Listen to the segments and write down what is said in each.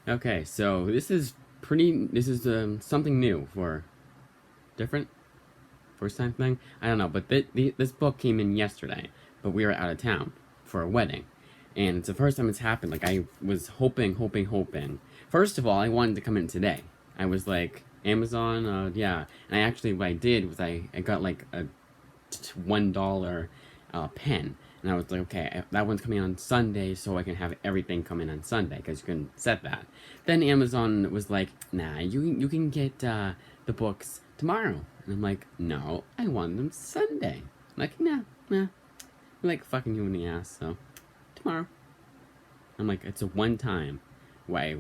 Okay, so this is something new for different first time thing. I don't know, but this book came in yesterday, but we were out of town for a wedding, and it's the first time it's happened. Like I was hoping. First of all, I wanted to come in today. I was like Amazon, yeah, and I actually what I did was I got like a $1 pen. And I was like, okay, that one's coming on Sunday, so I can have everything come in on Sunday, because you can set that. Then Amazon was like, nah, you can get the books tomorrow. And I'm like, no, I want them Sunday. I'm like, nah. I'm like fucking you in the ass, so tomorrow. I'm like, it's a one time where I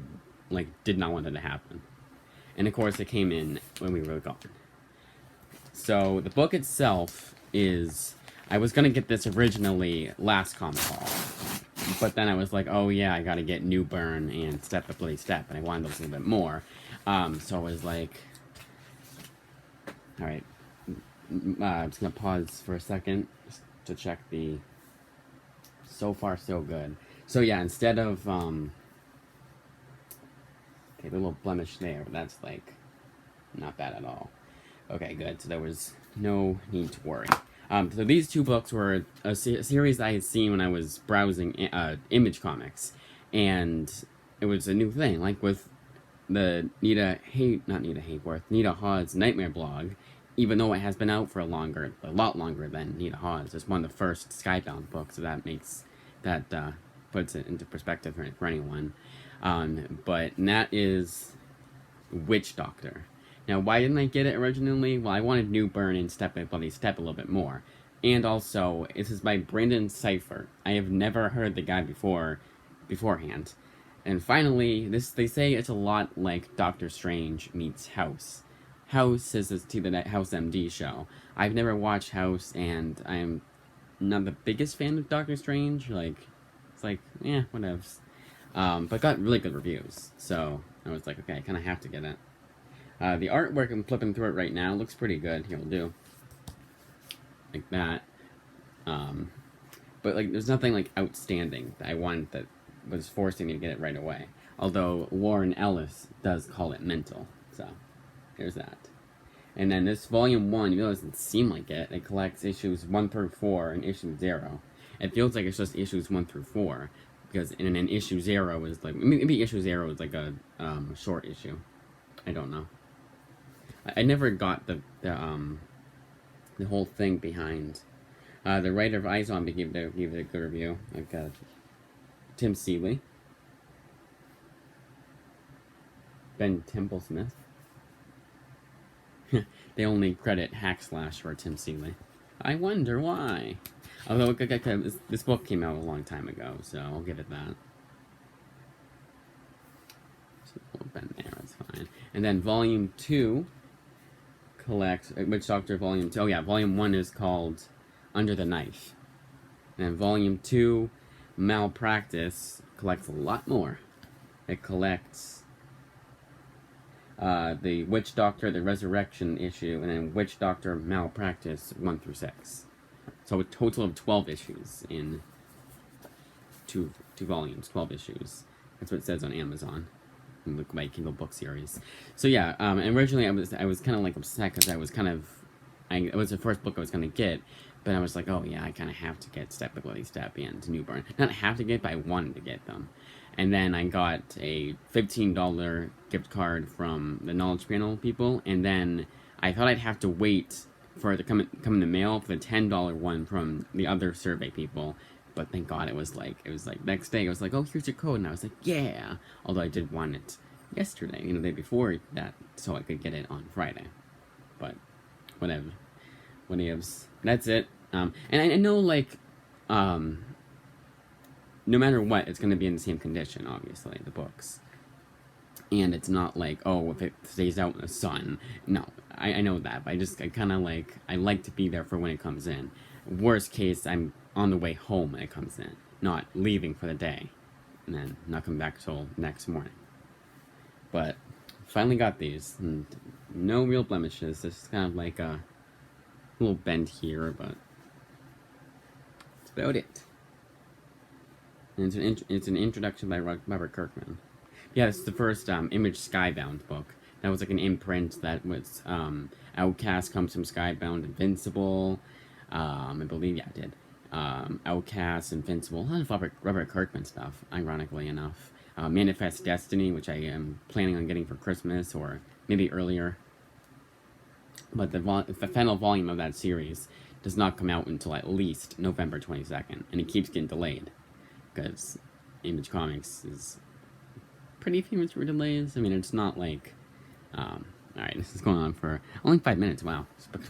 like did not want that to happen. And of course, it came in when we were gone. So the book itself is. I was gonna get this originally last Comic Haul, but then I was like, oh yeah, I gotta get New Burn and Step by Bloody Step, and I wanted those a little bit more. So I was like, all right, I'm just gonna pause for a second just to check the. So far, so good. So yeah, instead of okay, the little blemish there, but that's like not bad at all. Okay, good. So there was no need to worry. So these two books were a series I had seen when I was browsing Image Comics, and it was a new thing. Like with the not Nita Hayworth, Nita Hod's Nightmare blog, even though it has been out for a lot longer than Nita Hod's. It's one of the first Skybound books, so that puts it into perspective for anyone. But that is Witch Doctor. Now, why didn't I get it originally? Well, I wanted New Burn and Step by Bloody Step a little bit more. And also, this is by Brandon Seifert. I have never heard the guy beforehand. And finally, they say it's a lot like Doctor Strange meets House. House is this TV that House MD show. I've never watched House, and I'm not the biggest fan of Doctor Strange. Like, it's like, yeah, whatever. But got really good reviews, so I was like, okay, I kind of have to get it. The artwork, I'm flipping through it right now, looks pretty good. Here, we'll do like that. But like, there's nothing like outstanding that I wanted that was forcing me to get it right away. Although Warren Ellis does call it mental, so there's that. And then this volume 1, even though it doesn't seem like it, it collects issues 1 through 4 and issue 0. It feels like it's just issues 1 through 4, because in an issue 0 is like, maybe issue 0 is like a short issue. I don't know. I never got the whole thing behind. The writer of iZombie gave it a good review. I've got Tim Seeley, Ben Templesmith. They only credit Hackslash for Tim Seeley. I wonder why. Although this book came out a long time ago, so I'll give it that. Ben there, that's fine. And then Volume 2 collects Witch Doctor Volume 2. Oh yeah, Volume 1 is called Under the Knife. And Volume 2, Malpractice, collects a lot more. It collects the Witch Doctor, the Resurrection issue, and then Witch Doctor Malpractice 1 through 6. So a total of 12 issues in two volumes, 12 issues. That's what it says on Amazon. Look, my Kindle book series. So yeah, and originally I was kind of like upset because it was the first book I was gonna get, but I was like, oh yeah, I kind of have to get Step by Bloody Step and New Burn. Not have to get, but I wanted to get them. And then I got a $15 gift card from the Knowledge Panel people, and then I thought I'd have to wait for it to come in the mail for the $10 one from the other survey people. But thank God it was like next day I was like, oh, here's your code, and I was like, yeah. Although I did want it yesterday, the day before that, so I could get it on Friday. But whatever, whatevs. That's it. And I know no matter what, it's going to be in the same condition. Obviously, the books, and it's not like, oh, if it stays out in the sun. No, I know that, but I kind of I like to be there for when it comes in. Worst case, I'm on the way home when it comes in, not leaving for the day, and then not coming back till next morning. But finally got these, and no real blemishes. It's kind of like a little bend here, but that's about it. And it's an introduction by Robert Kirkman. Yeah, it's the first Image Skybound book. That was like an imprint that was Outcast comes from Skybound, Invincible. I believe, yeah, it did. Outcast, Invincible, a lot of Robert Kirkman stuff, ironically enough. Manifest Destiny, which I am planning on getting for Christmas or maybe earlier. But the final volume of that series does not come out until at least November 22nd, and it keeps getting delayed because Image Comics is pretty famous for delays. I mean, it's not like, alright, this is going on for only 5 minutes. Wow. So it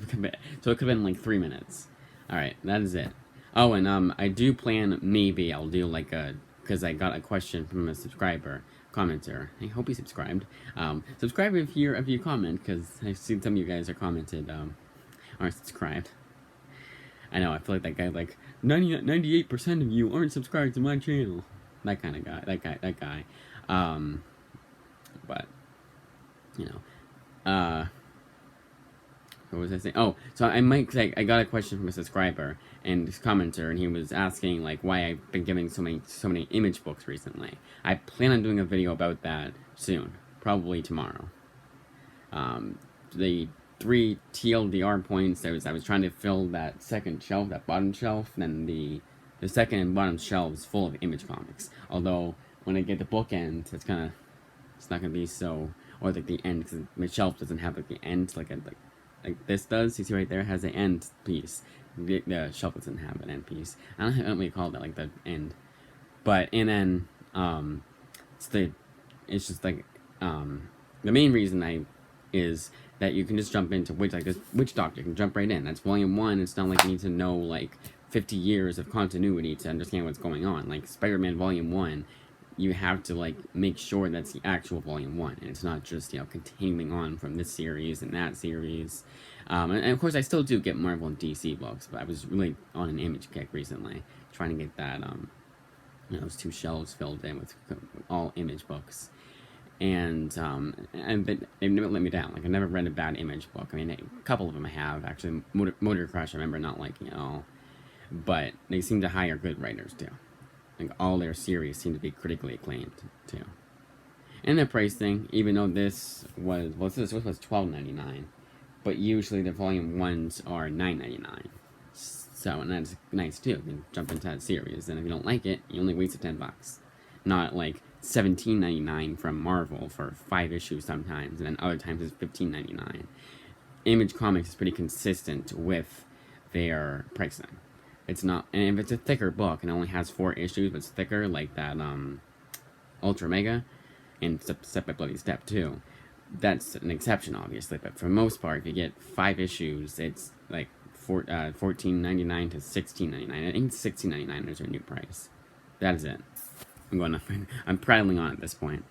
could have been like 3 minutes. Alright, that is it. Oh, and I do plan, maybe I'll do like because I got a question from a subscriber, commenter. I hope you subscribed. Subscribe if you comment, because I've seen some of you guys are commented, aren't subscribed. I know, I feel like that guy, like, 98% of you aren't subscribed to my channel. That kind of guy, that guy. But, you know, what was I saying? Oh, so I might, cause I got a question from a subscriber and this commenter, and he was asking like why I've been giving so many image books recently. I plan on doing a video about that soon, probably tomorrow. The 3 TLDR points, I was trying to fill that second shelf, that bottom shelf, and then the second and bottom shelf is full of image comics. Although when I get the bookend, it's not gonna be so, or like the end, because my shelf doesn't have like the end like this does. You see right there, it has an end piece. The shelf doesn't have an end piece. I don't know what you call that, like the end. But and then it's just like the main reason is that you can just jump into Witch Doctor. You can jump right in. That's volume 1. It's not like you need to know like 50 years of continuity to understand what's going on. Like Spider-Man volume 1, you have to like make sure that's the actual volume 1, and it's not just, you know, continuing on from this series and that series. And of course I still do get Marvel and DC books, but I was really on an image kick recently, trying to get that you know, those 2 shelves filled in with all image books. And they've never let me down. Like, I never read a bad image book. I mean, a couple of them I have actually. Motor Crush I remember not liking at all, but they seem to hire good writers too. Like, all their series seem to be critically acclaimed too. And the price thing, even though this was $12.99, but usually the volume 1s are $9.99. So, and that's nice too. You can jump into that series, and if you don't like it, you only wasted $10. Not like $17.99 from Marvel for 5 issues sometimes, and then other times it's $15.99. Image Comics is pretty consistent with their pricing. It's not, and if it's a thicker book and it only has 4 issues, but it's thicker, like that Ultra Mega and Step by Bloody Step 2, that's an exception, obviously. But for the most part, if you get 5 issues, it's like $14.99 to $16.99. I think $16.99 is their new price. That is it. I'm prattling on at this point.